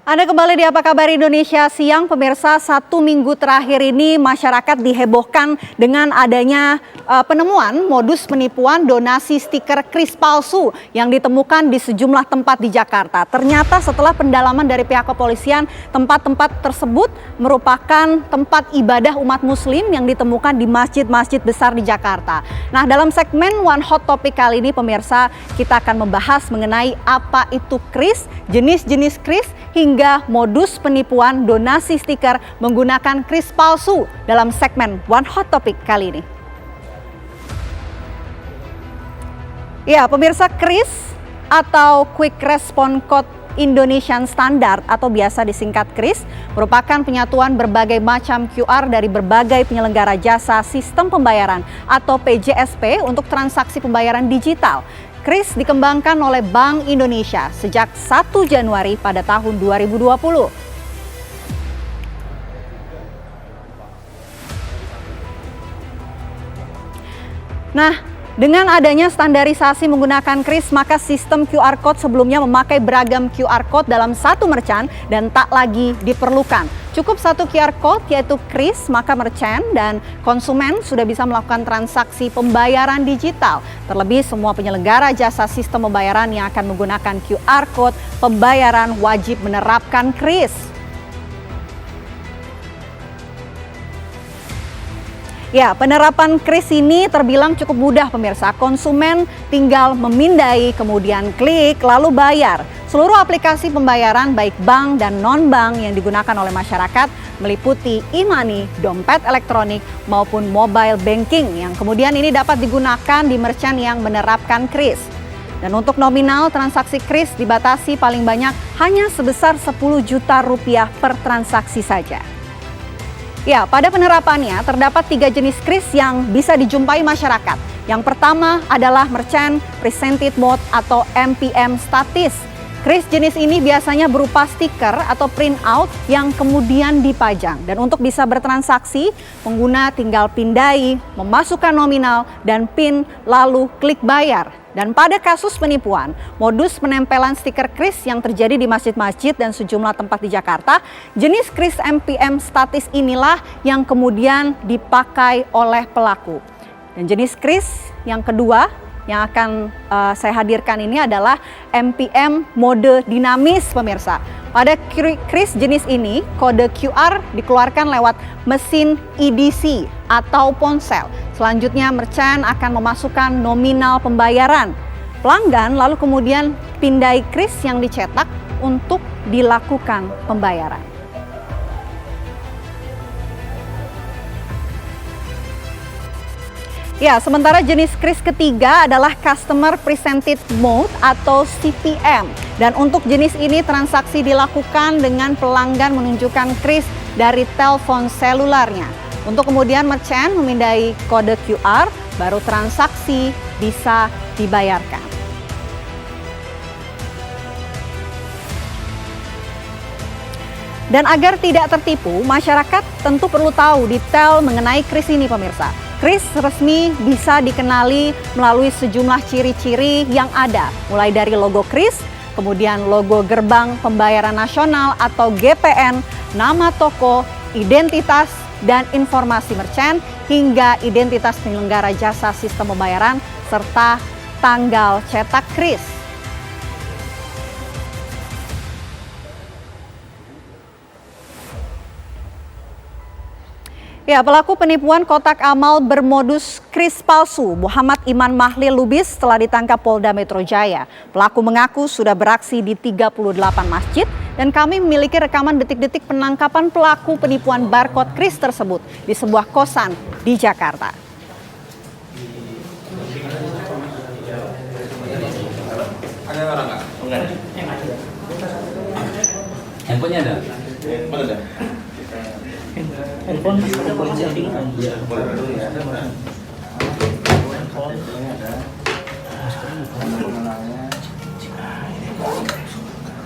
Anda kembali di Apa Kabar Indonesia Siang, pemirsa. 1 minggu terakhir ini masyarakat dihebohkan dengan adanya penemuan modus penipuan donasi stiker kris palsu yang ditemukan di sejumlah tempat di Jakarta. Ternyata setelah pendalaman dari pihak kepolisian, tempat-tempat tersebut merupakan tempat ibadah umat muslim yang ditemukan di masjid-masjid besar di Jakarta. Nah, dalam segmen One Hot Topic kali ini, pemirsa, kita akan membahas mengenai apa itu kris, jenis-jenis kris, hingga modus penipuan donasi stiker menggunakan kris palsu dalam segmen One Hot Topic kali ini. Ya, pemirsa, kris atau Quick Response Code Indonesian Standard atau biasa disingkat kris merupakan penyatuan berbagai macam QR dari berbagai penyelenggara jasa sistem pembayaran atau PJSP untuk transaksi pembayaran digital. Kris dikembangkan oleh Bank Indonesia sejak 1 Januari pada tahun 2020. Nah, dengan adanya standarisasi menggunakan kris, maka sistem QR Code sebelumnya memakai beragam QR Code dalam satu merchant dan tak lagi diperlukan. Cukup satu QR Code yaitu kris, maka merchant dan konsumen sudah bisa melakukan transaksi pembayaran digital. Terlebih semua penyelenggara jasa sistem pembayaran yang akan menggunakan QR Code pembayaran wajib menerapkan kris. Ya, penerapan kris ini terbilang cukup mudah, pemirsa. Konsumen tinggal memindai, kemudian klik, lalu bayar. Seluruh aplikasi pembayaran baik bank dan non-bank yang digunakan oleh masyarakat meliputi e-money, dompet elektronik, maupun mobile banking yang kemudian ini dapat digunakan di merchant yang menerapkan kris. Dan untuk nominal transaksi kris dibatasi paling banyak hanya sebesar 10 juta rupiah per transaksi saja. Ya, pada penerapannya terdapat 3 jenis kris yang bisa dijumpai masyarakat. Yang pertama adalah Merchant Presented Mode atau MPM statis. Kris jenis ini biasanya berupa stiker atau print out yang kemudian dipajang. Dan untuk bisa bertransaksi, pengguna tinggal pindai, memasukkan nominal dan PIN, lalu klik bayar. Dan pada kasus penipuan, modus penempelan stiker kris yang terjadi di masjid-masjid dan sejumlah tempat di Jakarta, jenis kris MPM statis inilah yang kemudian dipakai oleh pelaku. Dan jenis kris yang kedua yang akan saya hadirkan ini adalah MPM mode dinamis, pemirsa. Pada kris jenis ini, kode QR dikeluarkan lewat mesin EDC atau ponsel. Selanjutnya, merchant akan memasukkan nominal pembayaran pelanggan, lalu kemudian pindai kris yang dicetak untuk dilakukan pembayaran. Ya, sementara jenis kris ketiga adalah Customer Presented Mode atau CPM. Dan untuk jenis ini transaksi dilakukan dengan pelanggan menunjukkan kris dari telepon selularnya. Untuk kemudian merchant memindai kode QR, baru transaksi bisa dibayarkan. Dan agar tidak tertipu, masyarakat tentu perlu tahu detail mengenai kris ini, pemirsa. Kris resmi bisa dikenali melalui sejumlah ciri-ciri yang ada, mulai dari logo kris, kemudian logo Gerbang Pembayaran Nasional atau GPN, nama toko, identitas dan informasi merchant, hingga identitas penyelenggara jasa sistem pembayaran, serta tanggal cetak kris. Ya, pelaku penipuan kotak amal bermodus kris palsu Muhammad Iman Mahlil Lubis telah ditangkap Polda Metro Jaya. Pelaku mengaku sudah beraksi di 38 masjid dan kami memiliki rekaman detik-detik penangkapan pelaku penipuan barcode kris tersebut di sebuah kosan di Jakarta. Ada orang nggak? Enggak ada. Handphonenya ada? Handphone ada. Handphone ada polisi yang tinggal. Iya, boleh.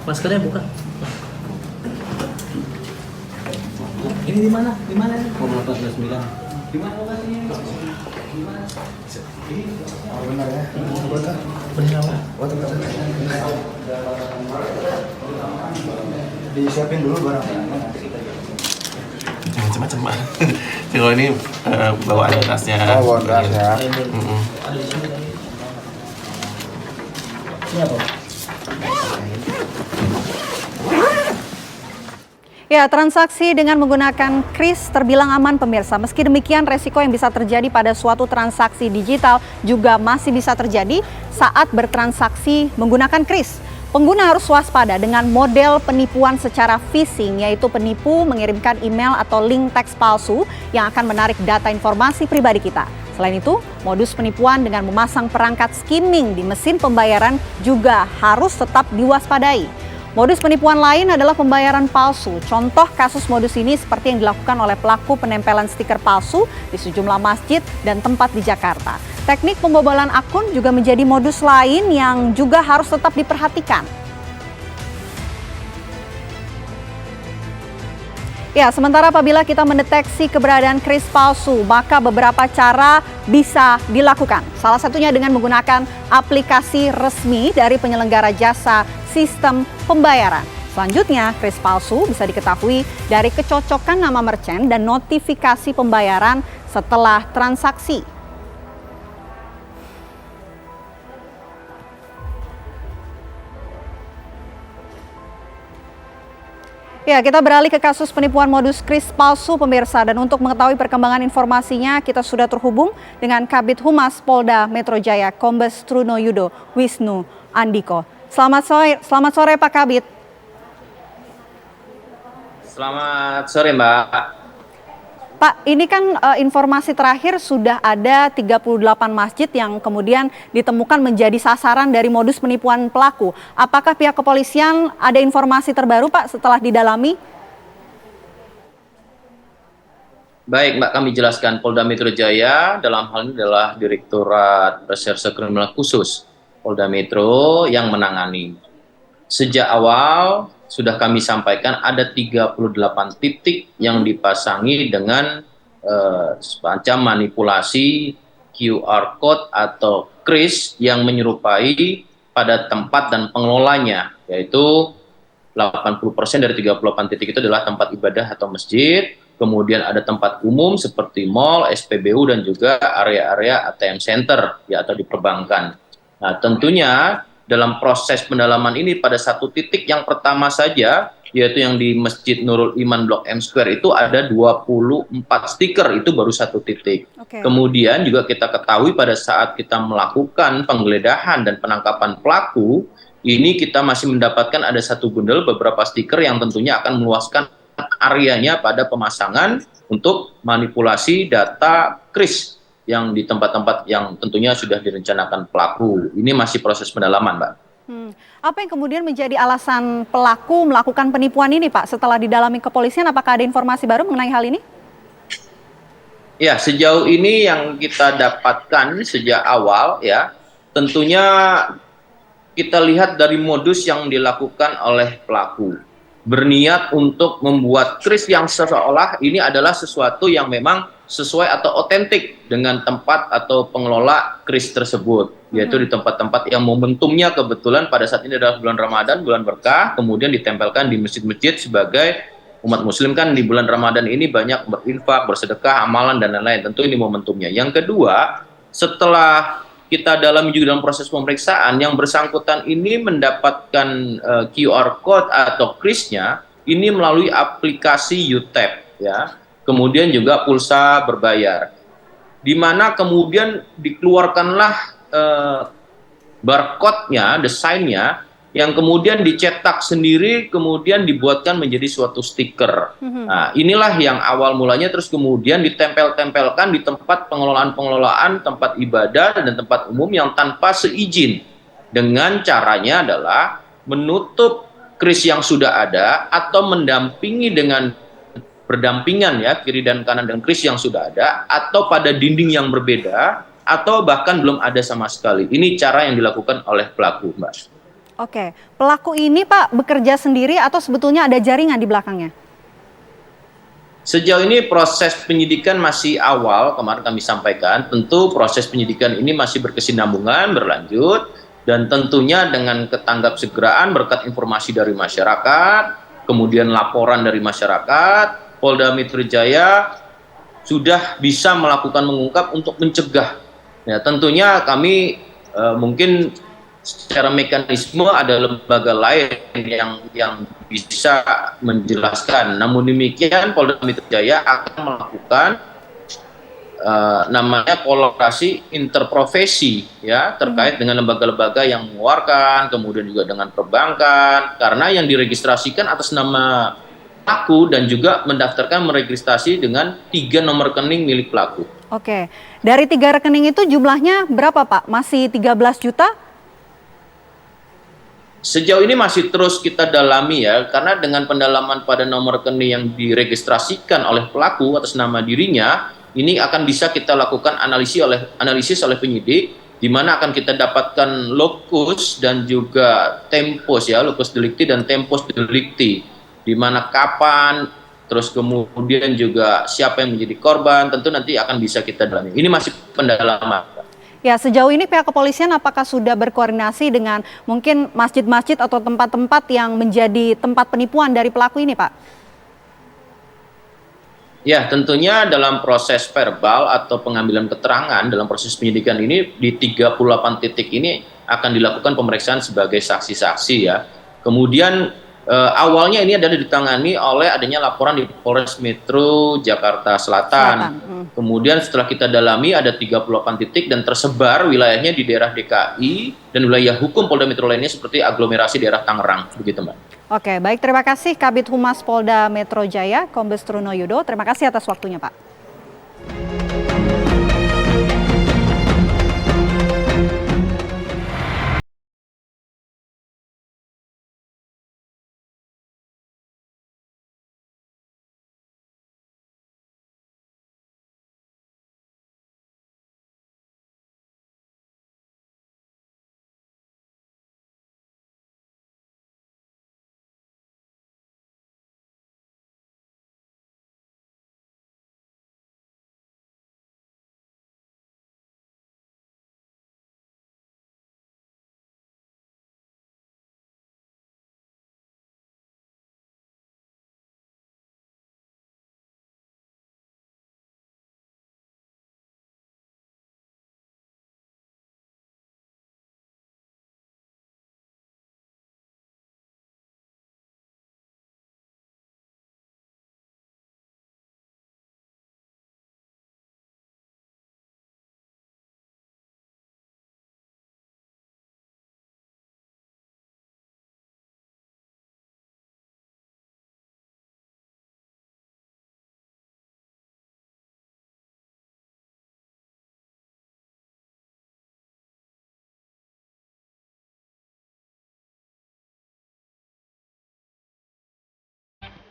Maskernya buka. Ini di mana? Di mana? Nomor 49. Di mana lokasinya? Oh, benar ya. Benar apa? Oh, Disiapin dulu barang-barangnya nanti kita jalan. Macam-macam Pak. Kalau ini bawaan tasnya. Oh, bawa tasnya. Mm-mm. Ada di sini tadi. Ini apa? Ya, transaksi dengan menggunakan kris terbilang aman pemirsa. Meski demikian, resiko yang bisa terjadi pada suatu transaksi digital juga masih bisa terjadi saat bertransaksi menggunakan kris. Pengguna harus waspada dengan model penipuan secara phishing, yaitu penipu mengirimkan email atau link teks palsu yang akan menarik data informasi pribadi kita. Selain itu, modus penipuan dengan memasang perangkat skimming di mesin pembayaran juga harus tetap diwaspadai. Modus penipuan lain adalah pembayaran palsu. Contoh kasus modus ini seperti yang dilakukan oleh pelaku penempelan stiker palsu di sejumlah masjid dan tempat di Jakarta. Teknik pembobolan akun juga menjadi modus lain yang juga harus tetap diperhatikan. Ya, sementara apabila kita mendeteksi keberadaan kris palsu, maka beberapa cara bisa dilakukan. Salah satunya dengan menggunakan aplikasi resmi dari penyelenggara jasa sistem pembayaran. Selanjutnya, kris palsu bisa diketahui dari kecocokan nama merchant dan notifikasi pembayaran setelah transaksi. Ya, kita beralih ke kasus penipuan modus kris palsu pemirsa, dan untuk mengetahui perkembangan informasinya kita sudah terhubung dengan Kabid Humas Polda Metro Jaya Kombes Truno Yudo Wisnu Andiko. Selamat sore Pak Kabid. Selamat sore Mbak. Pak, ini kan informasi terakhir sudah ada 38 masjid yang kemudian ditemukan menjadi sasaran dari modus penipuan pelaku. Apakah pihak kepolisian ada informasi terbaru Pak setelah didalami? Baik Mbak, kami jelaskan Polda Metro Jaya dalam hal ini adalah Direktorat Reserse Kriminal Khusus Polda Metro yang menangani. Sejak awal sudah kami sampaikan ada 38 titik yang dipasangi dengan semacam manipulasi QR code atau kris yang menyerupai pada tempat dan pengelolanya, yaitu 80% dari 38 titik itu adalah tempat ibadah atau masjid, kemudian ada tempat umum seperti mall, SPBU, dan juga area-area ATM center ya, atau di perbankan. Nah, tentunya dalam proses pendalaman ini pada satu titik yang pertama saja, yaitu yang di Masjid Nurul Iman Blok M Square itu ada 24 stiker, itu baru satu titik. Kemudian juga kita ketahui pada saat kita melakukan penggeledahan dan penangkapan pelaku, ini kita masih mendapatkan ada satu bundel beberapa stiker yang tentunya akan meluaskan areanya pada pemasangan untuk manipulasi data kris yang di tempat-tempat yang tentunya sudah direncanakan pelaku. Ini masih proses pendalaman, Mbak. Apa yang kemudian menjadi alasan pelaku melakukan penipuan ini, Pak? Setelah didalami kepolisian, apakah ada informasi baru mengenai hal ini? Ya, sejauh ini yang kita dapatkan sejak awal, ya, tentunya kita lihat dari modus yang dilakukan oleh pelaku. Berniat untuk membuat kris yang seolah ini adalah sesuatu yang memang sesuai atau otentik dengan tempat atau pengelola kris tersebut, yaitu di tempat-tempat yang momentumnya kebetulan pada saat ini adalah bulan Ramadan, bulan berkah, kemudian ditempelkan di masjid-masjid sebagai umat muslim kan di bulan Ramadan ini banyak berinfak, bersedekah, amalan, dan lain-lain. Tentu ini momentumnya. Yang kedua, setelah kita dalami juga dalam proses pemeriksaan, yang bersangkutan ini mendapatkan QR code atau krisnya ini melalui aplikasi UTap, ya. Kemudian juga pulsa berbayar, di mana kemudian dikeluarkanlah barcode-nya, desainnya, yang kemudian dicetak sendiri, kemudian dibuatkan menjadi suatu stiker. Nah, inilah yang awal mulanya, terus kemudian ditempel-tempelkan di tempat pengelolaan-pengelolaan, tempat ibadah, dan tempat umum yang tanpa seizin. Dengan caranya adalah menutup kris yang sudah ada, atau mendampingi dengan berdampingan ya, kiri dan kanan dengan kris yang sudah ada, atau pada dinding yang berbeda, atau bahkan belum ada sama sekali. Ini cara yang dilakukan oleh pelaku, Mbak. Oke, pelaku ini Pak bekerja sendiri atau sebetulnya ada jaringan di belakangnya? Sejauh ini proses penyidikan masih awal, kemarin kami sampaikan, tentu proses penyidikan ini masih berkesinambungan, berlanjut, dan tentunya dengan ketanggap segeraan berkat informasi dari masyarakat, kemudian laporan dari masyarakat, Polda Metro Jaya sudah bisa melakukan mengungkap untuk mencegah. Ya, tentunya kami mungkin secara mekanisme ada lembaga lain yang bisa menjelaskan. Namun demikian Polda Metro Jaya akan melakukan namanya kolaborasi interprofesi ya terkait dengan lembaga-lembaga yang mengeluarkan, kemudian juga dengan perbankan, karena yang diregistrasikan atas nama pelaku dan juga mendaftarkan meregistrasi dengan 3 nomor rekening milik pelaku. Oke, dari 3 rekening itu jumlahnya berapa Pak? Masih 13 juta? Sejauh ini masih terus kita dalami ya, karena dengan pendalaman pada nomor rekening yang diregistrasikan oleh pelaku atas nama dirinya, ini akan bisa kita lakukan analisis oleh penyidik, di mana akan kita dapatkan lokus dan juga tempus ya, lokus delikti dan tempus delikti, di mana kapan, terus kemudian juga siapa yang menjadi korban, tentu nanti akan bisa kita dalami. Ini masih pendalaman. Ya, sejauh ini pihak kepolisian apakah sudah berkoordinasi dengan mungkin masjid-masjid atau tempat-tempat yang menjadi tempat penipuan dari pelaku ini, Pak? Ya, tentunya dalam proses verbal atau pengambilan keterangan dalam proses penyidikan ini di 38 titik ini akan dilakukan pemeriksaan sebagai saksi-saksi ya. Kemudian awalnya ini adalah ditangani oleh adanya laporan di Polres Metro Jakarta Selatan. Kemudian setelah kita dalami ada 38 titik dan tersebar wilayahnya di daerah DKI dan wilayah hukum Polda Metro lainnya seperti aglomerasi daerah Tangerang, begitu Mbak. Oke, baik, terima kasih Kabid Humas Polda Metro Jaya, Kombes Truno Yudo. Terima kasih atas waktunya, Pak.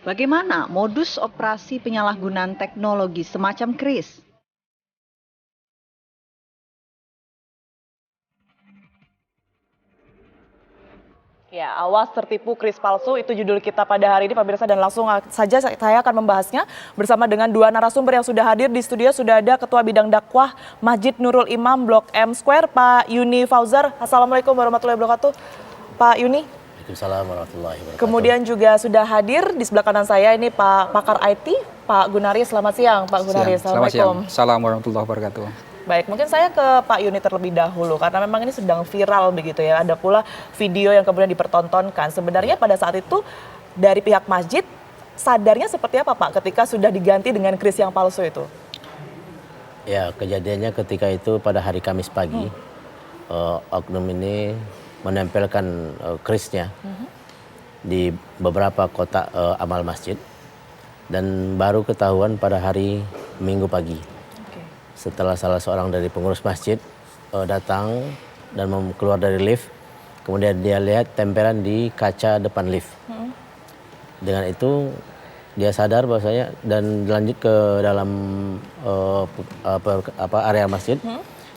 Bagaimana modus operasi penyalahgunaan teknologi semacam kris? Ya, awas tertipu kris palsu, itu judul kita pada hari ini pemirsa, dan langsung saja saya akan membahasnya bersama dengan 2 narasumber yang sudah hadir di studio. Sudah ada Ketua Bidang Dakwah Masjid Nurul Imam Blok M Square, Pak Yuni Fauzar. Assalamualaikum warahmatullahi wabarakatuh, Pak Yuni. Waalaikumsalam warahmatullahi wabarakatuh. Kemudian juga sudah hadir di sebelah kanan saya ini Pak Pakar IT, Pak Gunari. Selamat siang, Pak Gunari. Assalamualaikum. Assalamualaikum warahmatullahi wabarakatuh. Baik, mungkin saya ke Pak Yuni terlebih dahulu karena memang ini sedang viral begitu ya. Ada pula video yang kemudian dipertontonkan. Sebenarnya pada saat itu dari pihak masjid sadarnya seperti apa Pak ketika sudah diganti dengan kris yang palsu itu? Ya, kejadiannya ketika itu pada hari Kamis pagi, oknum ini menempelkan krisnya di beberapa kotak amal masjid dan baru ketahuan pada hari Minggu pagi. Setelah salah seorang dari pengurus masjid datang dan keluar dari lift, kemudian dia lihat tempelan di kaca depan lift. Dengan itu dia sadar bahwasanya dan lanjut ke dalam area masjid,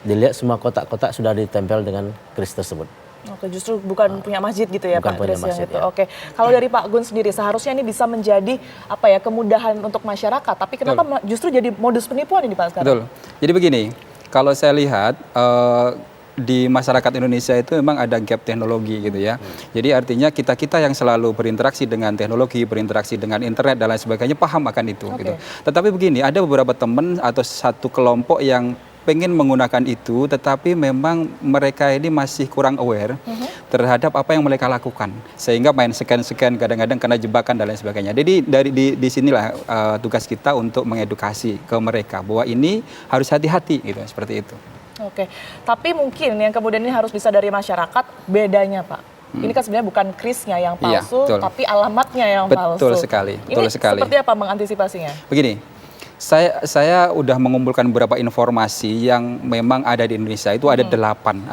dilihat semua kotak-kotak sudah ditempel dengan kris tersebut. Oke, justru bukan punya masjid gitu ya bukan Pak, punya kris masjid, yang itu. ya. Oke, kalau dari Pak Gun sendiri seharusnya ini bisa menjadi apa ya, kemudahan untuk masyarakat. Tapi kenapa justru jadi modus penipuan ini Pak sekarang? Betul. Jadi begini, kalau saya lihat di masyarakat Indonesia itu memang ada gap teknologi gitu ya. Jadi artinya kita yang selalu berinteraksi dengan teknologi, berinteraksi dengan internet dan lain sebagainya paham akan itu gitu. Tetapi begini, ada beberapa teman atau satu kelompok yang pengen menggunakan itu, tetapi memang mereka ini masih kurang aware terhadap apa yang mereka lakukan, sehingga main scan-scan kadang-kadang kena jebakan dan lain sebagainya. Jadi di sinilah tugas kita untuk mengedukasi ke mereka bahwa ini harus hati-hati gitu, seperti itu. Oke, tapi mungkin yang kemudian ini harus bisa dari masyarakat bedanya Pak. Ini kan sebenarnya bukan krisnya yang palsu, betul. tapi alamatnya yang palsu. Betul sekali, betul sekali. Seperti apa mengantisipasinya? Begini, saya udah mengumpulkan beberapa informasi yang memang ada di Indonesia. Itu ada 8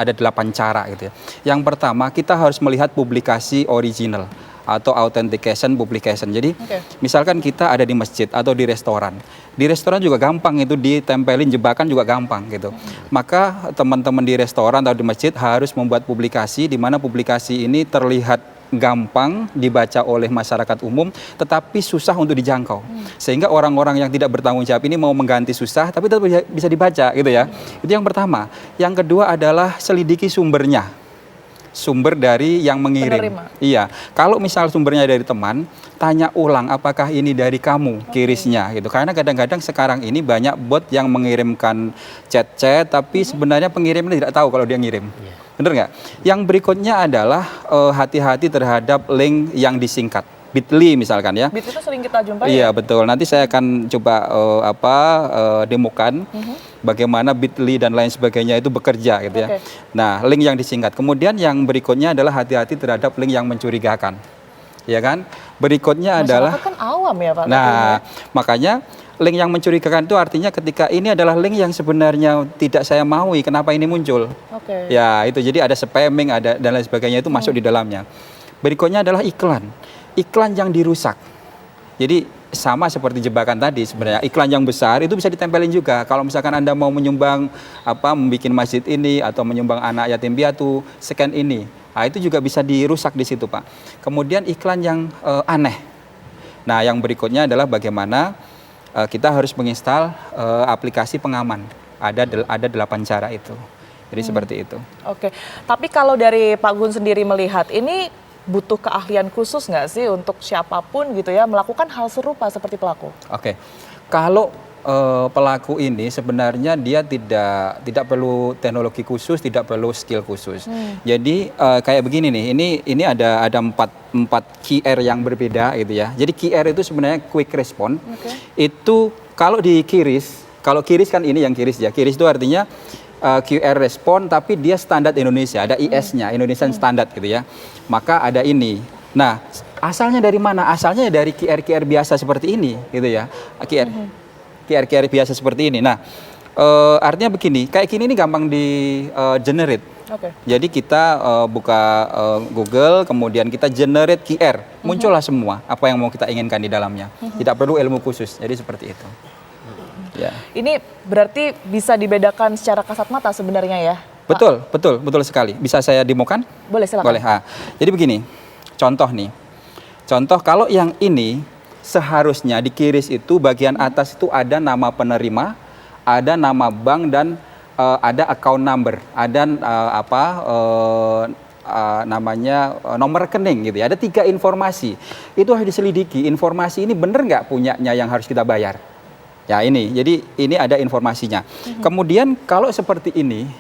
cara gitu ya. Yang pertama, kita harus melihat publikasi original atau authentication publication. Jadi misalkan kita ada di masjid atau di restoran. Di restoran juga gampang itu ditempelin jebakan juga gampang gitu. Maka teman-teman di restoran atau di masjid harus membuat publikasi di mana publikasi ini terlihat gampang dibaca oleh masyarakat umum, tetapi susah untuk dijangkau. Sehingga orang-orang yang tidak bertanggung jawab ini mau mengganti susah, tapi tetap bisa dibaca gitu ya. Itu yang pertama. Yang kedua adalah selidiki sumbernya. Sumber dari yang mengirim. Penerima. Iya. Kalau misal sumbernya dari teman, tanya ulang apakah ini dari kamu kirisnya gitu. Karena kadang-kadang sekarang ini banyak bot yang mengirimkan chat-chat, tapi sebenarnya pengirimnya tidak tahu kalau dia ngirim. Bener nggak? Yang berikutnya adalah hati-hati terhadap link yang disingkat. Bit.ly misalkan ya. Bit itu sering kita jumpai. Iya betul. Nanti saya akan coba demokan bagaimana Bit.ly dan lain sebagainya itu bekerja gitu ya. Nah, link yang disingkat. Kemudian yang berikutnya adalah hati-hati terhadap link yang mencurigakan. Ya kan? Berikutnya adalah kan awam ya Pak. Nah, makanya link yang mencurigakan itu artinya ketika ini adalah link yang sebenarnya tidak saya maui, kenapa ini muncul? Ya, itu jadi ada spamming, ada dan lain sebagainya itu masuk di dalamnya. Berikutnya adalah iklan. Iklan yang dirusak. Jadi sama seperti jebakan tadi sebenarnya, iklan yang besar itu bisa ditempelin juga. Kalau misalkan Anda mau menyumbang membuat masjid ini atau menyumbang anak yatim piatu, scan ini. Nah, itu juga bisa dirusak di situ, Pak. Kemudian iklan yang aneh. Nah, yang berikutnya adalah bagaimana kita harus menginstal aplikasi pengaman. Ada 8 cara itu. Jadi seperti itu. Oke. Tapi kalau dari Pak Gun sendiri melihat ini butuh keahlian khusus nggak sih untuk siapapun gitu ya melakukan hal serupa seperti pelaku? Oke, kalau pelaku ini sebenarnya dia tidak perlu teknologi khusus, tidak perlu skill khusus. Jadi kayak begini nih, ini ada 4 QR yang berbeda gitu ya. Jadi QR itu sebenarnya quick response. Itu kalau di kiris, kalau kiris kan ini yang kiris ya. Kiris itu artinya QR respon tapi dia standar Indonesia, ada IS-nya, Indonesian Standard gitu ya. Maka ada ini. Nah, asalnya dari mana? Asalnya dari QR biasa seperti ini gitu ya. QR biasa seperti ini. Nah, artinya begini, kayak gini ini gampang di generate. Jadi kita buka Google, kemudian kita generate QR, muncullah semua apa yang mau kita inginkan di dalamnya. Tidak perlu ilmu khusus. Jadi seperti itu. Ya. Ini berarti bisa dibedakan secara kasat mata sebenarnya ya? Betul sekali. Bisa saya demokan? Boleh, silakan. Boleh. Jadi begini, contoh nih. Contoh kalau yang ini seharusnya di kiris itu bagian atas itu ada nama penerima, ada nama bank dan ada account number, ada namanya nomor rekening gitu ya. Ada 3 informasi. Itu harus diselidiki. Informasi ini benar nggak punyanya yang harus kita bayar? Ya ini, jadi ini ada informasinya. Kemudian kalau seperti ini,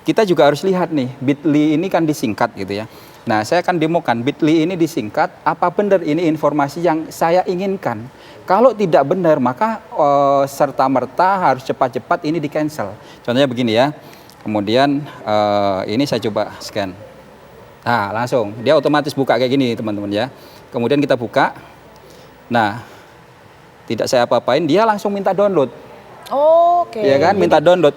kita juga harus lihat nih, Bit.ly ini kan disingkat gitu ya. Nah, saya akan demokan Bit.ly ini disingkat, apa benar ini informasi yang saya inginkan? Kalau tidak benar, maka serta-merta harus cepat-cepat ini di-cancel. Contohnya begini ya, kemudian ini saya coba scan. Nah, langsung, dia otomatis buka kayak gini teman-teman ya. Kemudian kita buka, nah, tidak saya apa-apain, dia langsung minta download. Ya kan, minta download.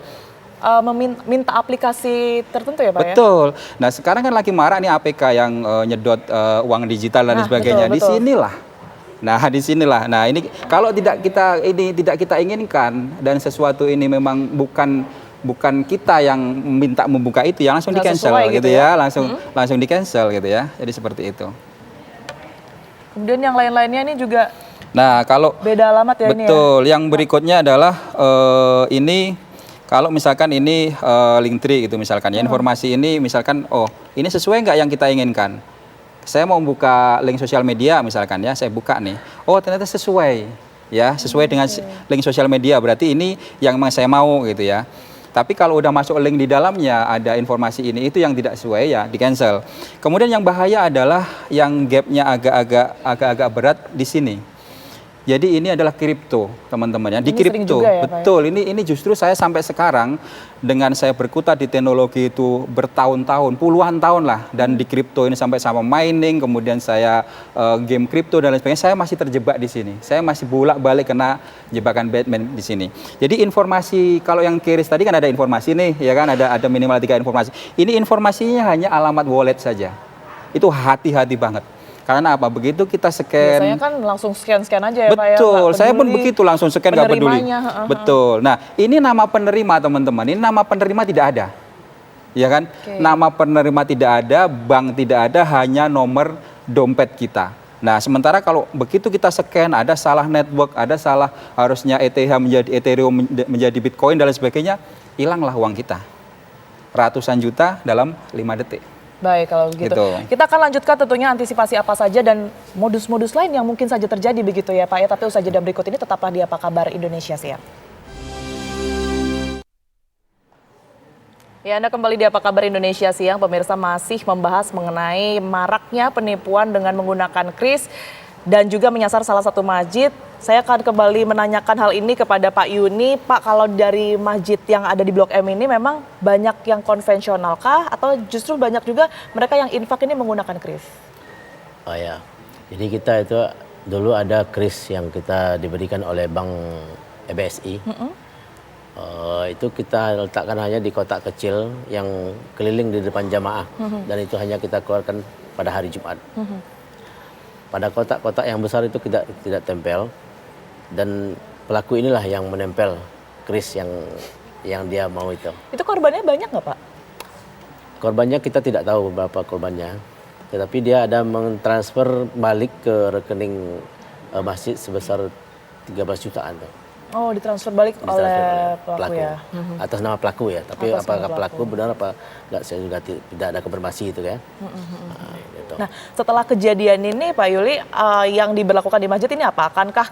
Minta aplikasi tertentu ya Pak? Betul. Nah sekarang kan lagi marak nih APK yang nyedot uang digital dan sebagainya. Betul. Di sinilah. Nah ini kalau tidak kita inginkan dan sesuatu ini memang bukan kita yang minta membuka itu, yang langsung di-cancel gitu ya, langsung di-cancel gitu ya. Jadi seperti itu. Kemudian yang lain-lainnya ini juga. Nah, kalau beda alamat ya ini ya? Betul, yang berikutnya adalah ini Kalau misalkan ini Linktree gitu misalkan ya, informasi ini misalkan, oh ini sesuai nggak yang kita inginkan. Saya mau buka link sosial media misalkan ya, saya buka nih, oh ternyata sesuai, ya sesuai dengan link sosial media, berarti ini yang memang saya mau gitu ya. Tapi kalau udah masuk link di dalamnya ada informasi ini, itu yang tidak sesuai ya di cancel. Kemudian yang bahaya adalah yang gapnya agak-agak berat di sini. Jadi ini adalah kripto, teman-teman ya. Di kripto, ya, betul. Ini justru saya sampai sekarang dengan saya berkutat di teknologi itu bertahun-tahun, puluhan tahun lah, dan di kripto ini sampai sama mining, kemudian saya game kripto dan lain sebagainya, saya masih terjebak di sini. Saya masih bolak-balik kena jebakan Batman di sini. Jadi informasi, kalau yang Kiris tadi kan ada informasi nih, ya kan, ada minimal 3 informasi. Ini informasinya hanya alamat wallet saja. Itu hati-hati banget. Karena apa? Begitu kita scan. Biasanya kan langsung scan aja ya Pak ya. Betul, saya pun begitu langsung scan, nggak peduli. Betul. Nah, ini nama penerima teman-teman. Ini nama penerima tidak ada. Ya kan? Nama penerima tidak ada, bank tidak ada, hanya nomor dompet kita. Nah, sementara kalau begitu kita scan, ada salah network, ada salah harusnya ETH menjadi Ethereum menjadi Bitcoin dan lain sebagainya, hilanglah uang kita. Ratusan juta dalam 5 detik. Baik, kalau begitu. Kita akan lanjutkan tentunya antisipasi apa saja dan modus-modus lain yang mungkin saja terjadi begitu ya Pak ya. Tapi usai jeda berikut ini tetaplah di Apa Kabar Indonesia Siang. Ya, Anda kembali di Apa Kabar Indonesia Siang. Pemirsa masih membahas mengenai maraknya penipuan dengan menggunakan kris dan juga menyasar salah satu masjid. Saya akan kembali menanyakan hal ini kepada Pak Yuni. Pak, kalau dari masjid yang ada di Blok M ini memang banyak yang konvensional kah? Atau justru banyak juga mereka yang infak ini menggunakan kris? Oh ya, jadi kita itu dulu ada kris yang kita diberikan oleh Bank BSI. Itu kita letakkan hanya di kotak kecil yang keliling di depan jamaah. Dan itu hanya kita keluarkan pada hari Jumat. Pada kotak-kotak yang besar itu tidak tempel. Dan pelaku inilah yang menempel kris yang dia mau itu. Itu korbannya banyak nggak Pak? Korbannya kita tidak tahu berapa korbannya. Tetapi dia ada mentransfer balik ke rekening masjid sebesar 13 jutaan. Oh, ditransfer balik oleh pelaku ya? Atas nama pelaku ya, tapi apakah pelaku benar apa enggak, saya juga tidak ada konfirmasi itu kan. Gitu. Nah, setelah kejadian ini Pak Yuli, yang diberlakukan di masjid ini apa? Akankah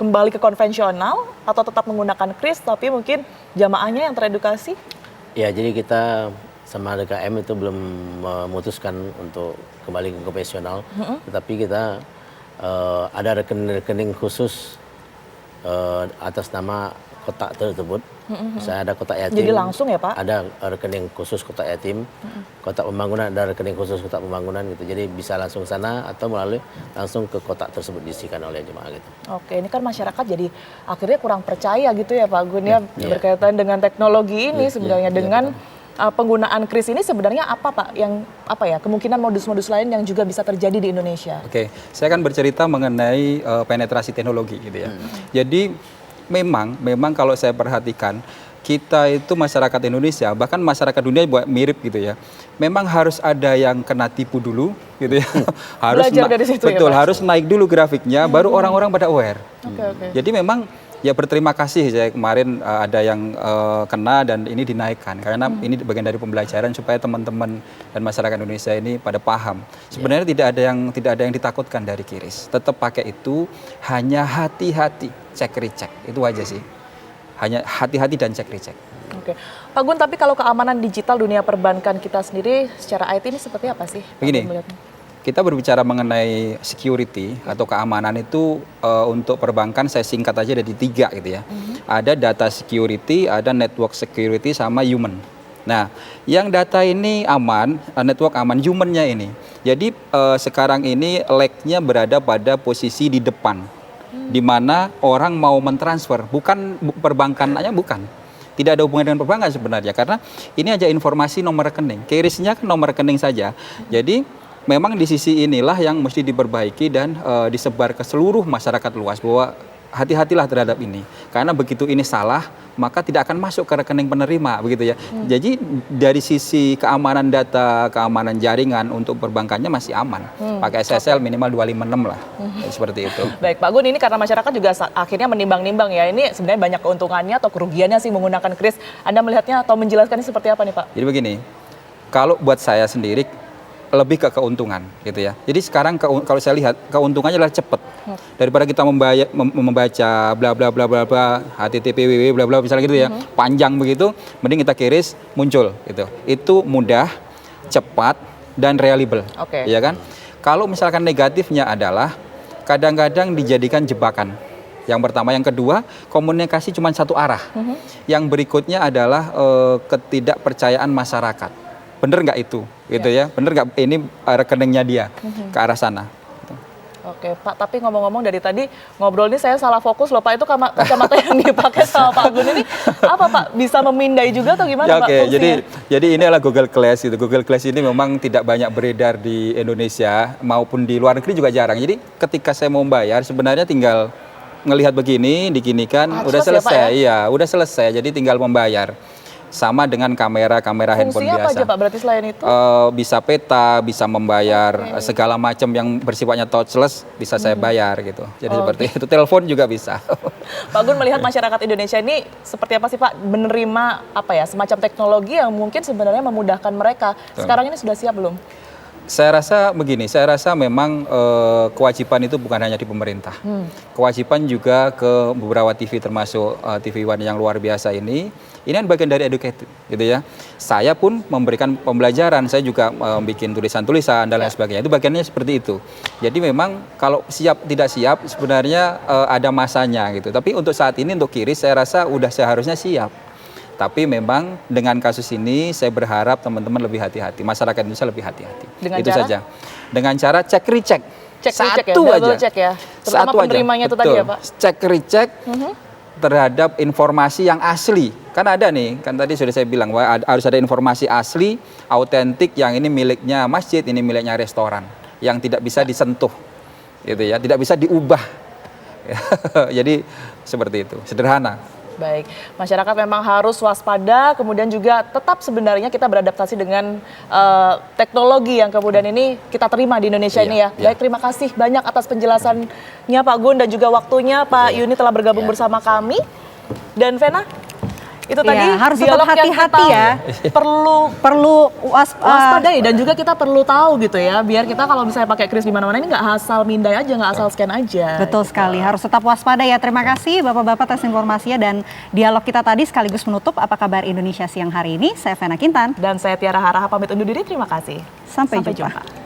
kembali ke konvensional atau tetap menggunakan kris tapi mungkin jamaahnya yang teredukasi? Ya, jadi kita sama DKM itu belum memutuskan untuk kembali ke konvensional, tetapi kita ada rekening khusus atas nama kotak tersebut. Saya ada kotak yatim. Jadi langsung ya Pak? Ada rekening khusus kotak yatim, kotak pembangunan ada rekening khusus kotak pembangunan gitu. Jadi bisa langsung sana atau melalui langsung ke kotak tersebut diisikan oleh jemaah gitu. Oke, ini kan masyarakat jadi akhirnya kurang percaya gitu ya Pak Gun ya, berkaitan dengan teknologi ini sebenarnya dengan penggunaan kris ini sebenarnya apa Pak yang kemungkinan modus-modus lain yang juga bisa terjadi di Indonesia? Oke, saya akan bercerita mengenai penetrasi teknologi gitu ya. Jadi memang kalau saya perhatikan kita itu masyarakat Indonesia bahkan masyarakat dunia mirip gitu ya. Memang harus ada yang kena tipu dulu gitu ya. Harus belajar dari situ betul, ya, harus naik dulu grafiknya baru orang-orang pada aware. Jadi memang ya berterima kasih saya kemarin ada yang kena dan ini dinaikkan karena ini bagian dari pembelajaran supaya teman-teman dan masyarakat Indonesia ini pada paham. Sebenarnya tidak ada yang ditakutkan dari kiris. Tetap pakai itu, hanya hati-hati, cek recheck. Itu aja sih. Hanya hati-hati dan cek recheck. Oke. Pak Gun, tapi kalau keamanan digital dunia perbankan kita sendiri secara IT ini seperti apa sih? Begini. Kita berbicara mengenai security atau keamanan itu untuk perbankan saya singkat aja ada di 3 gitu ya. Ada data security, ada network security, sama human. Nah, yang data ini aman, network aman, human-nya ini. Jadi sekarang ini lag-nya berada pada posisi di depan. Di mana orang mau mentransfer, bukan perbankannya bukan. Tidak ada hubungan dengan perbankan sebenarnya karena ini aja informasi nomor rekening. Kirisnya kan nomor rekening saja. Jadi memang di sisi inilah yang mesti diperbaiki dan disebar ke seluruh masyarakat luas bahwa hati-hatilah terhadap ini. Karena begitu ini salah, maka tidak akan masuk ke rekening penerima, begitu ya. Jadi dari sisi keamanan data, keamanan jaringan untuk perbankannya masih aman. Pakai SSL minimal 256 lah, seperti itu. Baik, Pak Gun, ini karena masyarakat juga akhirnya menimbang-nimbang ya, ini sebenarnya banyak keuntungannya atau kerugiannya sih menggunakan kris. Anda melihatnya atau menjelaskannya seperti apa nih, Pak? Jadi begini, kalau buat saya sendiri lebih ke keuntungan gitu ya. Jadi sekarang kalau saya lihat keuntungannya adalah cepat. Daripada kita membaca bla bla bla bla bla http www bla bla misalnya gitu ya, panjang begitu, mending kita kiris muncul gitu. Itu mudah, cepat dan reliable. Oke. Ya kan? Kalau misalkan negatifnya adalah kadang-kadang dijadikan jebakan. Yang pertama, yang kedua, komunikasi cuma satu arah. Yang berikutnya adalah ketidakpercayaan masyarakat. Bener nggak itu, gitu ya? Bener nggak ini rekeningnya dia ke arah sana? Gitu. Oke, Pak. Tapi ngomong-ngomong dari tadi ngobrol ini saya salah fokus loh, Pak. Itu kacamata yang dipakai sama Pak Gun ini apa, Pak? Bisa memindai juga atau gimana, Ya, Pak? oke, Fungsinya? jadi ini adalah Google Glass gitu. Google Glass ini memang tidak banyak beredar di Indonesia maupun di luar negeri juga jarang. Jadi ketika saya mau bayar sebenarnya tinggal ngelihat begini, diginikan, udah selesai. Iya, udah selesai. Jadi tinggal membayar. Sama dengan kamera handphone Fungsinya biasa. apa aja, Pak? Berarti selain itu? Bisa peta, bisa membayar segala macam yang bersifatnya touchless bisa saya bayar gitu. Jadi seperti itu. Telepon juga bisa. Pak Gun, melihat masyarakat Indonesia ini seperti apa sih, Pak, menerima apa ya semacam teknologi yang mungkin sebenarnya memudahkan mereka. Sekarang ini sudah siap belum? Saya rasa begini, saya rasa memang kewajiban itu bukan hanya di pemerintah. Kewajiban juga ke beberapa TV termasuk TV One yang luar biasa ini kan bagian dari educated gitu ya. Saya pun memberikan pembelajaran, saya juga bikin tulisan-tulisan dan lain sebagainya. Itu bagiannya seperti itu. Jadi memang kalau siap tidak siap sebenarnya ada masanya gitu. Tapi untuk saat ini untuk kiri saya rasa udah seharusnya siap. Tapi memang dengan kasus ini saya berharap teman-teman lebih hati-hati, masyarakat Indonesia lebih hati-hati. Itu saja. Dengan cara cek recheck. Satu ya, aja. Check ya. Terutama Satu penerimanya aja. itu tadi ya, Pak. Cek recheck terhadap informasi yang asli. Kan ada nih, kan tadi sudah saya bilang bahwa harus ada informasi asli, autentik yang ini miliknya masjid, ini miliknya restoran, yang tidak bisa disentuh. Gitu ya, tidak bisa diubah. Jadi seperti itu, sederhana. Baik, masyarakat memang harus waspada, kemudian juga tetap sebenarnya kita beradaptasi dengan teknologi yang kemudian ini kita terima di Indonesia ini ya. Baik, terima kasih banyak atas penjelasannya Pak Gun dan juga waktunya Pak Yuni telah bergabung bersama kami. Dan Vena, itu tadi harus tetap hati-hati ya. Perlu waspadai dan juga kita perlu tahu gitu ya, biar kita kalau misalnya pakai kris di mana-mana ini nggak asal mindai aja, nggak asal scan aja. Betul sekali, harus tetap waspada ya. Terima kasih Bapak-Bapak atas informasinya dan dialog kita tadi sekaligus menutup Apa Kabar Indonesia siang hari ini. Saya Vena Kintan. Dan saya Tiara Haraha pamit undur diri, terima kasih. Sampai jumpa.